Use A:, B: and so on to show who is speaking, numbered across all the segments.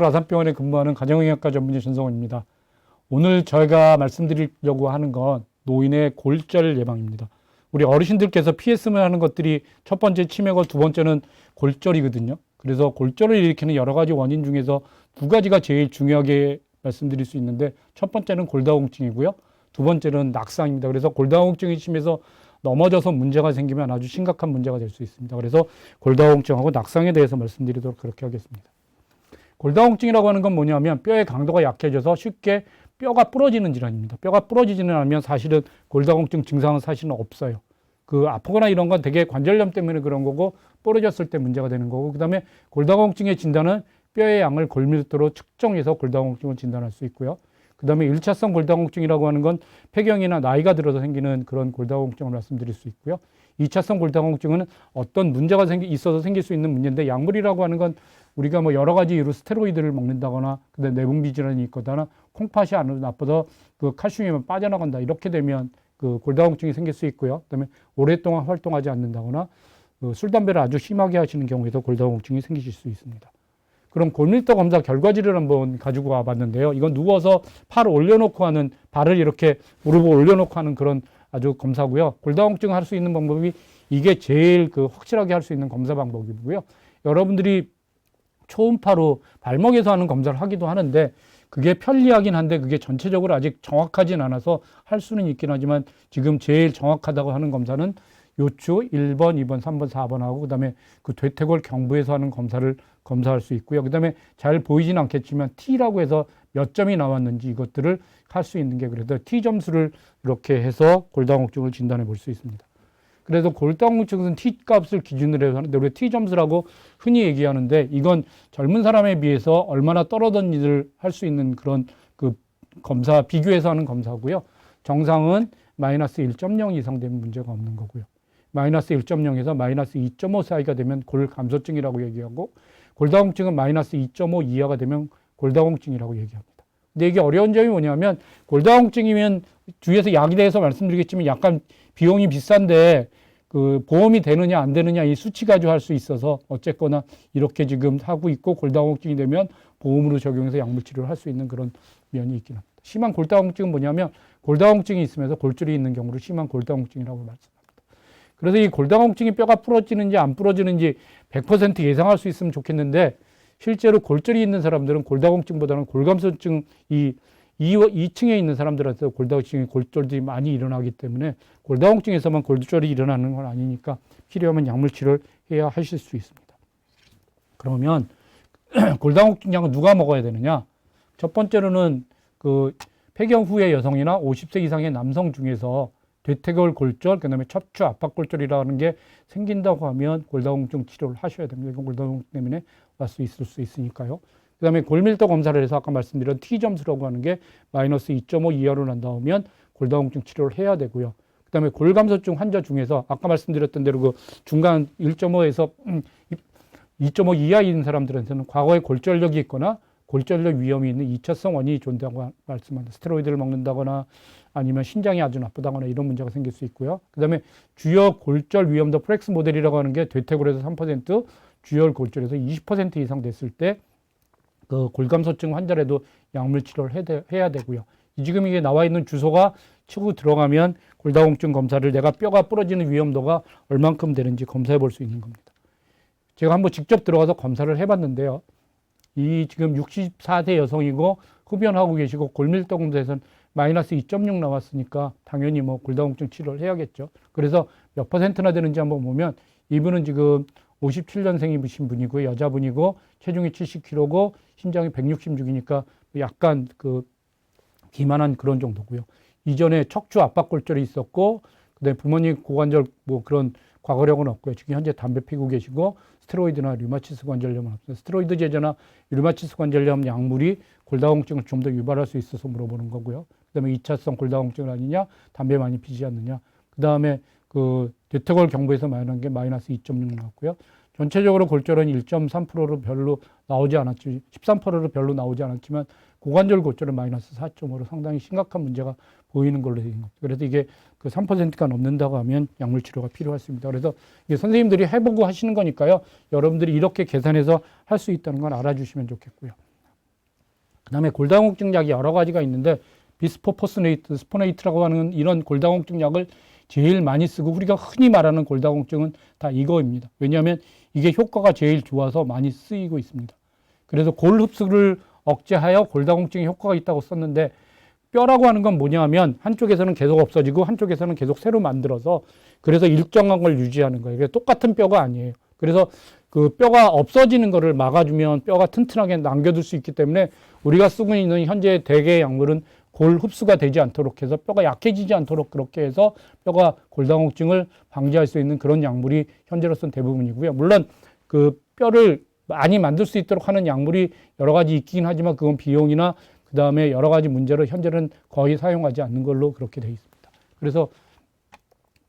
A: 아산병원에 근무하는 가정의학과 전문의 전성원입니다. 오늘 저희가 말씀드리려고 하는 건 노인의 골절 예방입니다. 우리 어르신들께서 피했으면 하는 것들이 첫 번째 치매고 두 번째는 골절이거든요. 그래서 골절을 일으키는 여러 가지 원인 중에서 두 가지가 제일 중요하게 말씀드릴 수 있는데, 첫 번째는 골다공증이고요. 두 번째는 낙상입니다. 그래서 골다공증이 심해서 넘어져서 문제가 생기면 아주 심각한 문제가 될 수 있습니다. 그래서 골다공증하고 낙상에 대해서 말씀드리도록 그렇게 하겠습니다. 골다공증이라고 하는 건 뭐냐면 뼈의 강도가 약해져서 쉽게 뼈가 부러지는 질환입니다. 뼈가 부러지지는 않으면 사실은 골다공증 증상은 사실은 없어요. 아프거나 이런 건 되게 관절염 때문에 그런 거고, 부러졌을 때 문제가 되는 거고, 그 다음에 골다공증의 진단은 뼈의 양을 골밀도로 측정해서 골다공증을 진단할 수 있고요. 그 다음에 1차성 골다공증이라고 하는 건 폐경이나 나이가 들어서 생기는 그런 골다공증을 말씀드릴 수 있고요. 2차성 골다공증은 어떤 문제가 있어서 생길 수 있는 문제인데, 약물이라고 하는 건 우리가 뭐 여러 가지 이유로 스테로이드를 먹는다거나, 그다음에 내분비 질환이 있거나, 콩팥이 안 나빠서 그 칼슘이 빠져나간다, 이렇게 되면 그 골다공증이 생길 수 있고요. 그다음에 오랫동안 활동하지 않는다거나, 술, 담배를 아주 심하게 하시는 경우에도 골다공증이 생기실 수 있습니다. 그럼 골밀도 검사 결과지를 한번 가지고 와봤는데요. 이건 누워서 팔을 올려놓고 하는, 발을 이렇게 무릎을 올려놓고 하는 그런 아주 검사고요. 골다공증을 할 수 있는 방법이 이게 제일 확실하게 할 수 있는 검사 방법이고요. 여러분들이 초음파로 발목에서 하는 검사를 하기도 하는데, 그게 편리하긴 한데 그게 전체적으로 아직 정확하진 않아서 할 수는 있긴 하지만, 지금 제일 정확하다고 하는 검사는 요추 1번, 2번, 3번, 4번 하고, 그 다음에 그 대퇴골 경부에서 하는 검사를 검사할 수 있고요. 그 다음에 잘 보이진 않겠지만 T라고 해서 몇 점이 나왔는지 이것들을 할 수 있는 게, 그래서 T 점수를 이렇게 해서 골다공증을 진단해 볼 수 있습니다. 그래서 골다공증은 T 값을 기준으로 해서 하는데, 우리 T 점수라고 흔히 얘기하는데, 이건 젊은 사람에 비해서 얼마나 떨어졌는지를 할 수 있는 그런 검사, 비교해서 하는 검사고요. 정상은 마이너스 1.0 이상 되면 문제가 없는 거고요. 마이너스 1.0에서 마이너스 2.5 사이가 되면 골감소증이라고 얘기하고, 골다공증은 마이너스 2.5 이하가 되면 골다공증이라고 얘기합니다. 근데 이게 어려운 점이 뭐냐면, 골다공증이면 뒤에서 약에 대해서 말씀드리겠지만 약간 비용이 비싼데, 보험이 되느냐 안 되느냐 이 수치 가지고 할 수 있어서 어쨌거나 이렇게 지금 하고 있고, 골다공증이 되면 보험으로 적용해서 약물 치료를 할 수 있는 그런 면이 있긴 합니다. 심한 골다공증은 뭐냐면, 골다공증이 있으면서 골절이 있는 경우를 심한 골다공증이라고 말씀합니다. 그래서 이 골다공증이 뼈가 부러지는지 안 부러지는지 100% 예상할 수 있으면 좋겠는데, 실제로 골절이 있는 사람들은 골다공증보다는 골감소증, 2층에 있는 사람들한테 골절이 많이 일어나기 때문에, 골다공증에서만 골절이 일어나는 건 아니니까 필요하면 약물 치료를 해야 하실 수 있습니다. 그러면 골다공증 약은 누가 먹어야 되느냐? 첫 번째로는 폐경 후의 여성이나 50세 이상의 남성 중에서 대퇴골 골절, 그다음에 척추 압박 골절이라는 게 생긴다고 하면 골다공증 치료를 하셔야 됩니다. 이건 골다공증 때문에 있을 수 있으니까요. 그 다음에 골밀도 검사를 해서 아까 말씀드린 T 점수라고 하는 게 마이너스 2.5 이하로 난다면 골다공증 치료를 해야 되고요. 그 다음에 골감소증 환자 중에서 아까 말씀드렸던 대로 중간 1.5에서 2.5 이하인 사람들한테는 과거에 골절력이 있거나 골절력 위험이 있는 2차성 원인이 존재하고 말씀합니다. 스테로이드를 먹는다거나 아니면 신장이 아주 나쁘다거나 이런 문제가 생길 수 있고요. 그 다음에 주요 골절 위험도 프렉스 모델이라고 하는 게 대퇴골에서 3%, 주요 골절에서 20% 이상 됐을 때 골감소증 환자라도 약물 치료를 해야 되고요. 지금 이게 나와 있는 주소가 치고 들어가면 골다공증 검사를 내가 뼈가 부러지는 위험도가 얼만큼 되는지 검사해 볼 수 있는 겁니다. 제가 한번 직접 들어가서 검사를 해봤는데요. 이 지금 64세 여성이고 흡연하고 계시고 골밀도 검사에서는 마이너스 2.6 나왔으니까 당연히 골다공증 치료를 해야겠죠. 그래서 몇 %나 되는지 한번 보면, 이분은 지금 57년생이신 분이고 여자분이고 체중이 70kg고 신장이 166이니까 약간 비만한 그런 정도고요. 이전에 척추 압박 골절이 있었고, 그다음에 부모님 고관절 그런 과거력은 없고요. 지금 현재 담배 피고 계시고, 스테로이드나 류마티스 관절염은 없어요. 스테로이드 제제나 류마티스 관절염 약물이 골다공증을 좀 더 유발할 수 있어서 물어보는 거고요. 그다음에 2차성 골다공증은 아니냐, 담배 많이 피지 않느냐. 그다음에 대퇴골 경부에서 말하는 게 마이너스 2.6 나왔고요. 전체적으로 골절은 1.3%로 별로 나오지 않았지, 13%로 별로 나오지 않았지만, 고관절 골절은 마이너스 4.5로 상당히 심각한 문제가 보이는 걸로 되는 겁니다. 그래서 이게 3%가 넘는다고 하면 약물 치료가 필요하습니다. 그래서 이게 선생님들이 해보고 하시는 거니까요. 여러분들이 이렇게 계산해서 할 수 있다는 걸 알아주시면 좋겠고요. 그다음에 골다공증 약이 여러 가지가 있는데 비스포포스네이트, 스포네이트라고 하는 이런 골다공증 약을 제일 많이 쓰고 우리가 흔히 말하는 골다공증은 다 이거입니다. 왜냐하면 이게 효과가 제일 좋아서 많이 쓰이고 있습니다. 그래서 골 흡수를 억제하여 골다공증에 효과가 있다고 썼는데 뼈라고 하는 건 뭐냐 하면 한쪽에서는 계속 없어지고 한쪽에서는 계속 새로 만들어서 그래서 일정한 걸 유지하는 거예요. 똑같은 뼈가 아니에요. 그래서 그 뼈가 없어지는 거를 막아주면 뼈가 튼튼하게 남겨둘 수 있기 때문에 우리가 쓰고 있는 현재 대개의 약물은 골 흡수가 되지 않도록 해서 뼈가 약해지지 않도록 그렇게 해서 뼈가 골다공증을 방지할 수 있는 그런 약물이 현재로서는 대부분이고요. 물론 그 뼈를 많이 만들 수 있도록 하는 약물이 여러 가지 있긴 하지만 그건 비용이나 그 다음에 여러 가지 문제로 현재는 거의 사용하지 않는 걸로 그렇게 되어 있습니다. 그래서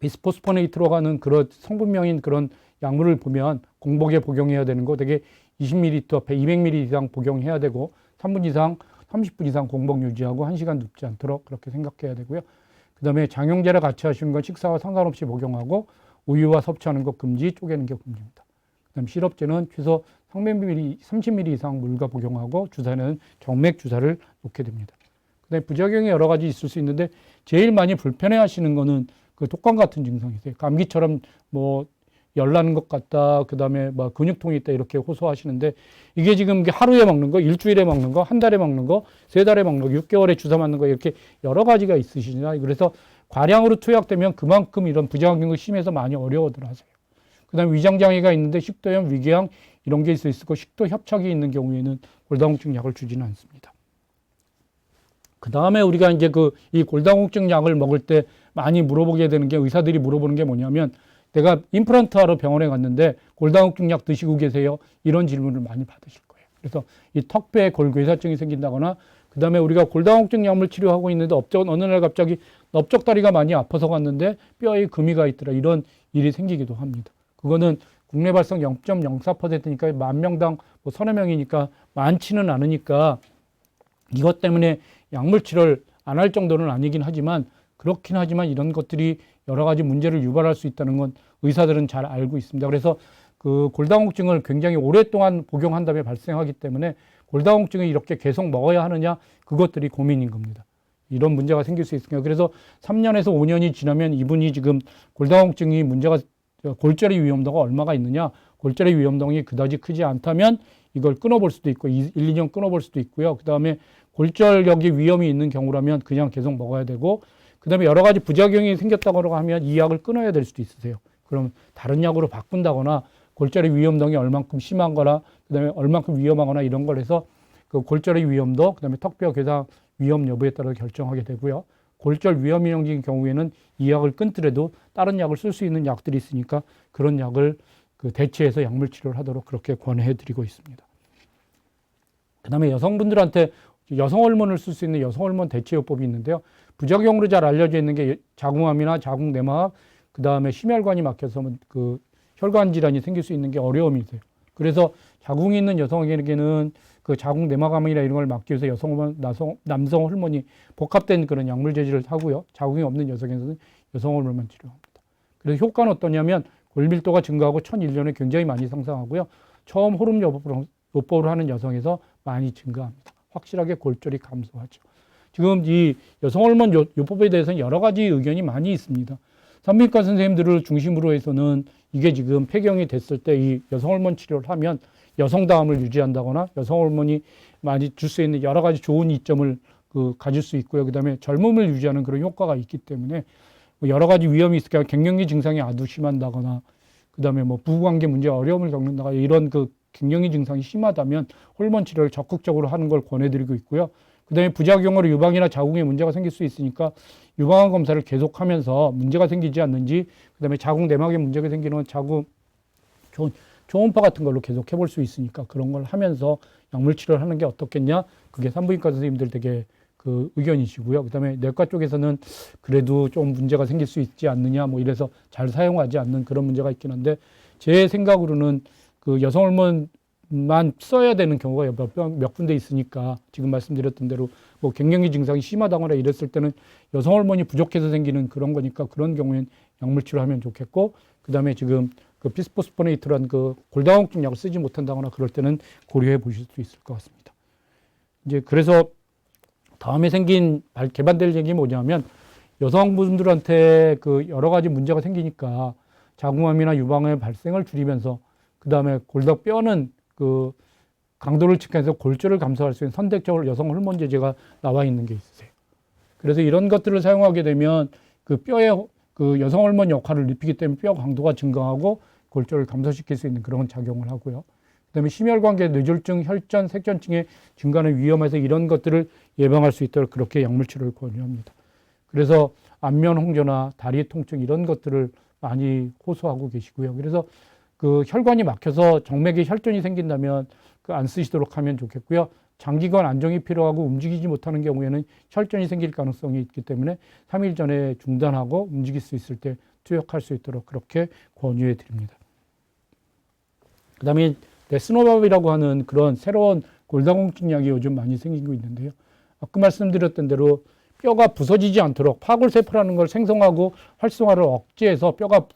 A: 비스포스포네이트로 가는 그런 성분명인 그런 약물을 보면 공복에 복용해야 되는 거 되게 20ml, 200ml 이상 복용해야 되고 3분 이상, 30분 이상 공복 유지하고 1시간 눕지 않도록 그렇게 생각해야 되고요. 그 다음에 장용제를 같이 하시는 건 식사와 상관없이 복용하고 우유와 섭취하는 것 금지, 쪼개는 게 금지입니다. 그 다음 시럽제는 최소 30ml 이상 물과 복용하고 주사는 정맥 주사를 놓게 됩니다. 그 다음에 부작용이 여러 가지 있을 수 있는데 제일 많이 불편해 하시는 거는 그 독감 같은 증상이세요. 감기처럼 뭐 열나는 것 같다, 그 다음에 뭐 근육통이 있다 이렇게 호소하시는데 이게 지금 하루에 먹는 거, 일주일에 먹는 거, 한 달에 먹는 거, 세 달에 먹는 거, 6개월에 주사 맞는 거 이렇게 여러 가지가 있으시냐. 그래서 과량으로 투약되면 그만큼 이런 부작용이 심해서 많이 어려워들 하세요. 그 다음에 위장장애가 있는데 식도염, 위궤양 이런 게 있을 수 있고 식도 협착이 있는 경우에는 골다공증 약을 주지는 않습니다. 그 다음에 우리가 이제 이 골다공증 약을 먹을 때 많이 물어보게 되는 게 의사들이 물어보는 게 뭐냐면 내가 임플란트 하러 병원에 갔는데 골다공증 약 드시고 계세요? 이런 질문을 많이 받으실 거예요. 그래서 이 턱뼈에 골괴사증이 생긴다거나 그 다음에 우리가 골다공증 약물 치료하고 있는데 어느 날 갑자기 넓적다리가 많이 아파서 갔는데 뼈에 금이 가 있더라. 이런 일이 생기기도 합니다. 그거는 국내 발생 0.04%니까 10,000명당 뭐 서너 명이니까 많지는 않으니까 이것 때문에 약물 치료를 안 할 정도는 아니긴 하지만 그렇긴 하지만 이런 것들이 여러 가지 문제를 유발할 수 있다는 건 의사들은 잘 알고 있습니다. 그래서 그 골다공증을 굉장히 오랫동안 복용한 다음에 발생하기 때문에 골다공증을 이렇게 계속 먹어야 하느냐 그것들이 고민인 겁니다. 이런 문제가 생길 수 있으니까 그래서 3년에서 5년이 지나면 이분이 지금 골다공증이 문제가 골절의 위험도가 얼마가 있느냐 골절의 위험도가 그다지 크지 않다면 이걸 끊어볼 수도 있고 1, 2년 끊어볼 수도 있고요. 그 다음에 골절력의 위험이 있는 경우라면 그냥 계속 먹어야 되고 그 다음에 여러 가지 부작용이 생겼다고 하면 이 약을 끊어야 될 수도 있으세요. 그럼 다른 약으로 바꾼다거나 골절의 위험도가 얼만큼 심한 거나 그 다음에 얼만큼 위험하거나 이런 걸 해서 그 골절의 위험도 그 다음에 턱뼈 괴사 위험 여부에 따라 결정하게 되고요. 골절 위험인 경우에는 이 약을 끊더라도 다른 약을 쓸 수 있는 약들이 있으니까 그런 약을 대체해서 약물 치료를 하도록 그렇게 권해 드리고 있습니다. 그 다음에 여성분들한테 여성 호르몬을 쓸 수 있는 여성 호르몬 대체요법이 있는데요. 부작용으로 잘 알려져 있는 게 자궁암이나 자궁내막암, 그 다음에 심혈관이 막혀서 그 혈관 질환이 생길 수 있는 게 어려움이 있어요. 그래서 자궁이 있는 여성에게는 그 자궁내막암이나 이런 걸 막기 위해서 여성 호르몬, 남성 호르몬이 복합된 그런 약물 제지를 하고요. 자궁이 없는 여성에서는 여성 호르몬만 치료합니다. 그래서 효과는 어떠냐면 골밀도가 증가하고 첫 1년에 굉장히 많이 상승하고요. 처음 호르몬 요법을 하는 여성에서 많이 증가합니다. 확실하게 골절이 감소하죠. 지금 이 여성 호르몬 요법에 대해서는 여러 가지 의견이 많이 있습니다. 산부인과 선생님들을 중심으로 해서는 이게 지금 폐경이 됐을 때 이 여성 호르몬 치료를 하면 여성다움을 유지한다거나 여성 호르몬이 많이 줄 수 있는 여러 가지 좋은 이점을 가질 수 있고요. 그 다음에 젊음을 유지하는 그런 효과가 있기 때문에 여러 가지 위험이 있으니까 갱년기 증상이 아주 심한다거나 그 다음에 뭐 부부관계 문제 어려움을 겪는다거나 이런 갱년기 증상이 심하다면 호르몬 치료를 적극적으로 하는 걸 권해드리고 있고요. 그 다음에 부작용으로 유방이나 자궁에 문제가 생길 수 있으니까 유방암 검사를 계속하면서 문제가 생기지 않는지 그 다음에 자궁 내막에 문제가 생기는 자궁 초음파 같은 걸로 계속 해볼 수 있으니까 그런 걸 하면서 약물 치료를 하는 게 어떻겠냐. 그게 산부인과 선생님들 되게 의견이시고요. 그 다음에 내과 쪽에서는 그래도 좀 문제가 생길 수 있지 않느냐 뭐 이래서 잘 사용하지 않는 그런 문제가 있긴 한데 제 생각으로는 여성 호르몬만 써야 되는 경우가 몇 군데 있으니까 지금 말씀드렸던 대로 뭐 갱년기 증상이 심하다거나 이랬을 때는 여성 호르몬이 부족해서 생기는 그런 거니까 그런 경우엔 약물 치료하면 좋겠고 그 다음에 지금 비스포스포네이트라는 골다공증 약을 쓰지 못한다거나 그럴 때는 고려해 보실 수 있을 것 같습니다. 이제 그래서 다음에 개발될 얘기 뭐냐면 여성분들한테 그 여러 가지 문제가 생기니까 자궁암이나 유방암의 발생을 줄이면서 그 다음에 골다뼈는 그 강도를 측정해서 골절을 감소할 수 있는 선택적으로 여성 호르몬 제제가 나와 있는 게 있으세요. 그래서 이런 것들을 사용하게 되면 그 뼈에 그 여성 호르몬 역할을 입히기 때문에 뼈 강도가 증가하고 골절을 감소시킬 수 있는 그런 작용을 하고요. 그다음에 심혈관계 뇌졸중, 혈전, 색전증의 증가는 위험해서 이런 것들을 예방할 수 있도록 그렇게 약물 치료를 권유합니다. 그래서 안면 홍조나 다리 통증 이런 것들을 많이 호소하고 계시고요. 그래서 그 혈관이 막혀서 정맥에 혈전이 생긴다면 그 안 쓰시도록 하면 좋겠고요. 장기간 안정이 필요하고 움직이지 못하는 경우에는 혈전이 생길 가능성이 있기 때문에 3일 전에 중단하고 움직일 수 있을 때 투약할 수 있도록 그렇게 권유해 드립니다. 그 다음에 데스노밥이라고 하는 그런 새로운 골다공증 약이 요즘 많이 생기고 있는데요. 아까 말씀드렸던 대로 뼈가 부서지지 않도록 파골세포라는 걸 생성하고 활성화를 억제해서 뼈가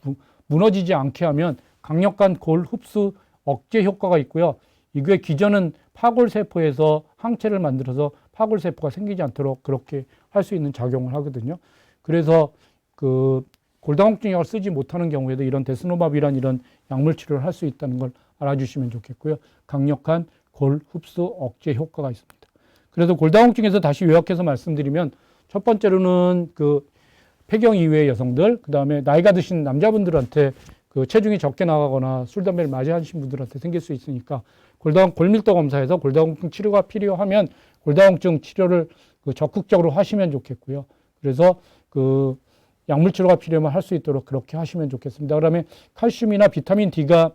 A: 무너지지 않게 하면 강력한 골 흡수 억제 효과가 있고요. 이게 기존은 파골세포에서 항체를 만들어서 파골세포가 생기지 않도록 그렇게 할 수 있는 작용을 하거든요. 그래서 그 골다공증 약을 쓰지 못하는 경우에도 이런 데스노밥이란 이런 약물 치료를 할 수 있다는 걸 알아주시면 좋겠고요. 강력한 골 흡수 억제 효과가 있습니다. 그래서 골다공증에서 다시 요약해서 말씀드리면 첫 번째로는 그 폐경 이후의 여성들, 그 다음에 나이가 드신 남자분들한테 그 체중이 적게 나가거나 술, 담배를 많이 하신 분들한테 생길 수 있으니까 골밀도 검사에서 골다공증 치료가 필요하면 골다공증 치료를 그 적극적으로 하시면 좋겠고요. 그래서 그 약물 치료가 필요하면 할 수 있도록 그렇게 하시면 좋겠습니다. 그다음에 칼슘이나 비타민 D가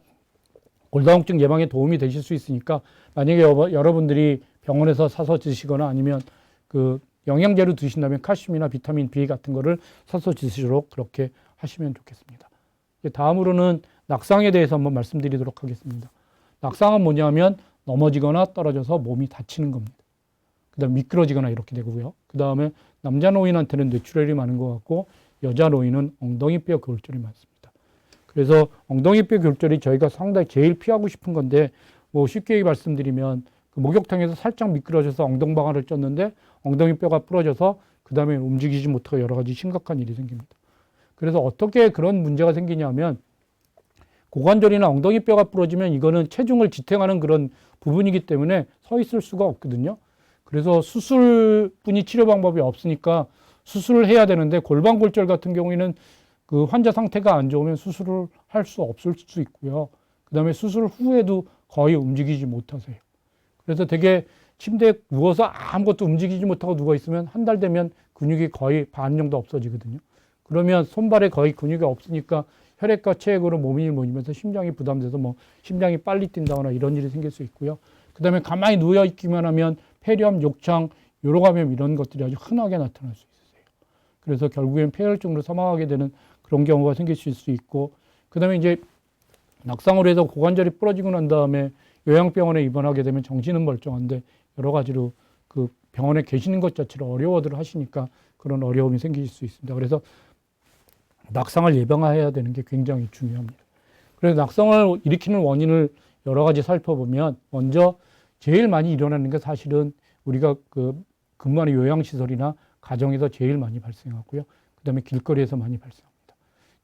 A: 골다공증 예방에 도움이 되실 수 있으니까 만약에 여러분들이 병원에서 사서 드시거나 아니면 그 영양제로 드신다면 칼슘이나 비타민 B 같은 거를 사서 드시도록 그렇게 하시면 좋겠습니다. 다음으로는 낙상에 대해서 한번 말씀드리도록 하겠습니다. 낙상은 뭐냐면 넘어지거나 떨어져서 몸이 다치는 겁니다. 그 다음에 미끄러지거나 이렇게 되고요. 그 다음에 남자 노인한테는 뇌출혈이 많은 것 같고 여자 노인은 엉덩이뼈 골절이 많습니다. 그래서 엉덩이뼈 골절이 저희가 상당히 제일 피하고 싶은 건데 뭐 쉽게 말씀드리면 그 목욕탕에서 살짝 미끄러져서 엉덩방아를 쪘는데 엉덩이뼈가 부러져서 그 다음에 움직이지 못하고 여러 가지 심각한 일이 생깁니다. 그래서 어떻게 그런 문제가 생기냐면 고관절이나 엉덩이뼈가 부러지면 이거는 체중을 지탱하는 그런 부분이기 때문에 서 있을 수가 없거든요. 그래서 수술뿐이 치료 방법이 없으니까 수술을 해야 되는데 골반골절 같은 경우에는 그 환자 상태가 안 좋으면 수술을 할 수 없을 수 있고요. 그 다음에 수술 후에도 거의 움직이지 못하세요. 그래서 되게 침대에 누워서 아무것도 움직이지 못하고 누워 있으면 한 달 되면 근육이 거의 반 정도 없어지거든요. 그러면 손발에 거의 근육이 없으니까 혈액과 체액으로 몸이 모이면서 심장이 부담돼서 뭐 심장이 빨리 뛴다거나 이런 일이 생길 수 있고요. 그 다음에 가만히 누워 있기만 하면 폐렴, 욕창, 요로감염 이런 것들이 아주 흔하게 나타날 수 있으세요. 그래서 결국엔 폐혈증으로 사망하게 되는 그런 경우가 생기실 수 있고, 그 다음에 이제 낙상으로 해서 고관절이 부러지고 난 다음에 요양병원에 입원하게 되면 정신은 멀쩡한데 여러 가지로 그 병원에 계시는 것 자체를 어려워들 하시니까 그런 어려움이 생길 수 있습니다. 그래서 낙상을 예방해야 되는 게 굉장히 중요합니다. 그래서 낙상을 일으키는 원인을 여러 가지 살펴보면 먼저 제일 많이 일어나는 게 사실은 우리가 그 근무하는 요양시설이나 가정에서 제일 많이 발생하고요. 그 다음에 길거리에서 많이 발생합니다.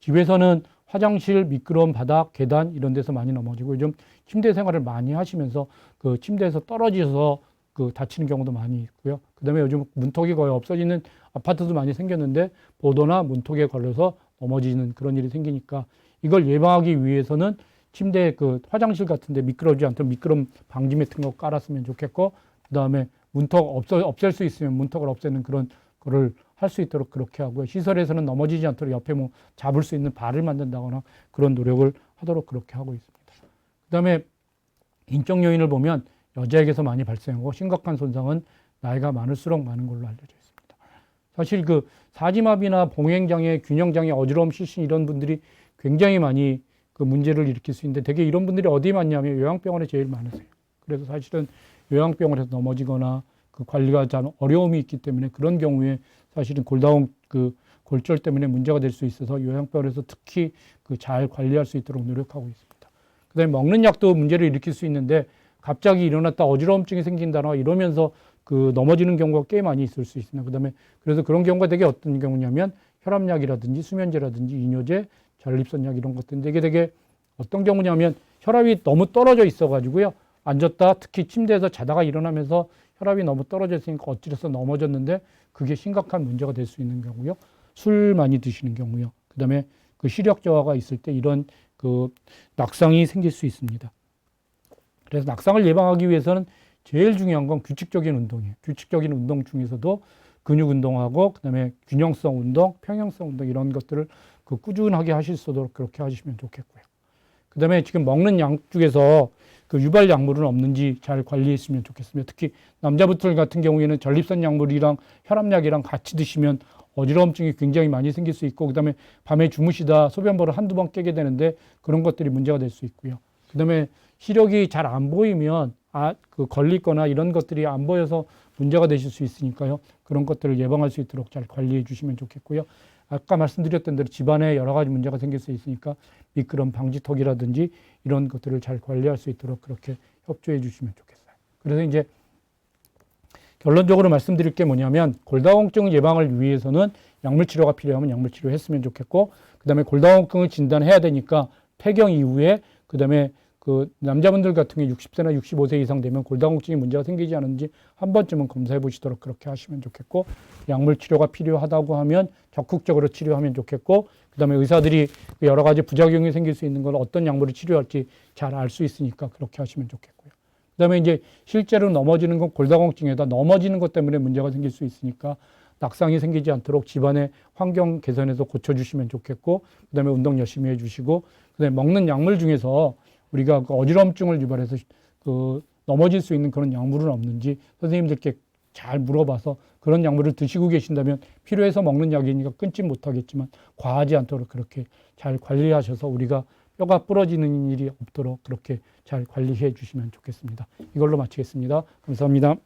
A: 집에서는 화장실, 미끄러운 바닥, 계단 이런 데서 많이 넘어지고 요즘 침대 생활을 많이 하시면서 그 침대에서 떨어져서 그 다치는 경우도 많이 있고요. 그 다음에 요즘 문턱이 거의 없어지는 아파트도 많이 생겼는데 보도나 문턱에 걸려서 넘어지는 그런 일이 생기니까 이걸 예방하기 위해서는 침대 그 화장실 같은데 미끄러지지 않도록 미끄럼 방지 매트 거 깔았으면 좋겠고 그 다음에 문턱 없앨 수 있으면 문턱을 없애는 그런 거를 할 수 있도록 그렇게 하고요. 시설에서는 넘어지지 않도록 옆에 뭐 잡을 수 있는 발을 만든다거나 그런 노력을 하도록 그렇게 하고 있습니다. 그 다음에 인적 요인을 보면 여자에게서 많이 발생하고 심각한 손상은 나이가 많을수록 많은 걸로 알려져 있습니다. 사실 그 사지마비나 봉행장애, 균형장애, 어지러움, 실신 이런 분들이 굉장히 많이 그 문제를 일으킬 수 있는데 되게 이런 분들이 어디에 많냐면 요양병원에 제일 많으세요. 그래서 사실은 요양병원에서 넘어지거나 그 관리가 잘 어려움이 있기 때문에 그런 경우에 사실은 골절 때문에 문제가 될 수 있어서 요양병원에서 특히 그 잘 관리할 수 있도록 노력하고 있습니다. 그다음에 먹는 약도 문제를 일으킬 수 있는데 갑자기 일어났다 어지러움증이 생긴다거나 이러면서 그 넘어지는 경우가 꽤 많이 있을 수 있습니다. 그다음에 그래서 그런 경우가 되게 어떤 경우냐면 혈압약이라든지 수면제라든지 이뇨제, 전립선약 이런 것들인데 이게 되게 어떤 경우냐면 혈압이 너무 떨어져 있어가지고요. 앉았다 특히 침대에서 자다가 일어나면서 혈압이 너무 떨어져 있으니까 엎드려서 넘어졌는데 그게 심각한 문제가 될 수 있는 경우요. 술 많이 드시는 경우요. 그다음에 그 시력 저하가 있을 때 이런 그 낙상이 생길 수 있습니다. 그래서 낙상을 예방하기 위해서는 제일 중요한 건 규칙적인 운동이에요. 규칙적인 운동 중에서도 근육 운동하고 그다음에 균형성 운동, 평형성 운동 이런 것들을 그 꾸준하게 하실 수 있도록 그렇게 하시면 좋겠고요. 그다음에 지금 먹는 약 중에서 그 유발 약물은 없는지 잘 관리했으면 좋겠습니다. 특히 남자분들 같은 경우에는 전립선 약물이랑 혈압약이랑 같이 드시면 어지러움증이 굉장히 많이 생길 수 있고 그다음에 밤에 주무시다 소변보를 한두 번 깨게 되는데 그런 것들이 문제가 될 수 있고요. 그다음에 시력이 잘 안 보이면 그 걸리거나 이런 것들이 안 보여서 문제가 되실 수 있으니까요. 그런 것들을 예방할 수 있도록 잘 관리해 주시면 좋겠고요. 아까 말씀드렸던 대로 집안에 여러 가지 문제가 생길 수 있으니까 미끄럼 방지턱이라든지 이런 것들을 잘 관리할 수 있도록 그렇게 협조해 주시면 좋겠어요. 그래서 이제 결론적으로 말씀드릴 게 뭐냐면 골다공증 예방을 위해서는 약물 치료가 필요하면 약물 치료했으면 좋겠고 그다음에 골다공증을 진단해야 되니까 폐경 이후에 그다음에 그 남자분들 같은 경우 60세나 65세 이상 되면 골다공증이 문제가 생기지 않은지 한 번쯤은 검사해 보시도록 그렇게 하시면 좋겠고 약물 치료가 필요하다고 하면 적극적으로 치료하면 좋겠고 그다음에 의사들이 여러 가지 부작용이 생길 수 있는 걸 어떤 약물을 치료할지 잘 알 수 있으니까 그렇게 하시면 좋겠고요. 그다음에 이제 실제로 넘어지는 건 골다공증에다 넘어지는 것 때문에 문제가 생길 수 있으니까 낙상이 생기지 않도록 집안의 환경 개선해서 고쳐주시면 좋겠고 그다음에 운동 열심히 해주시고 그다음에 먹는 약물 중에서 우리가 그 어지럼증을 유발해서 그 넘어질 수 있는 그런 약물은 없는지 선생님들께 잘 물어봐서 그런 약물을 드시고 계신다면 필요해서 먹는 약이니까 끊지 못하겠지만 과하지 않도록 그렇게 잘 관리하셔서 우리가 뼈가 부러지는 일이 없도록 그렇게 잘 관리해 주시면 좋겠습니다. 이걸로 마치겠습니다. 감사합니다.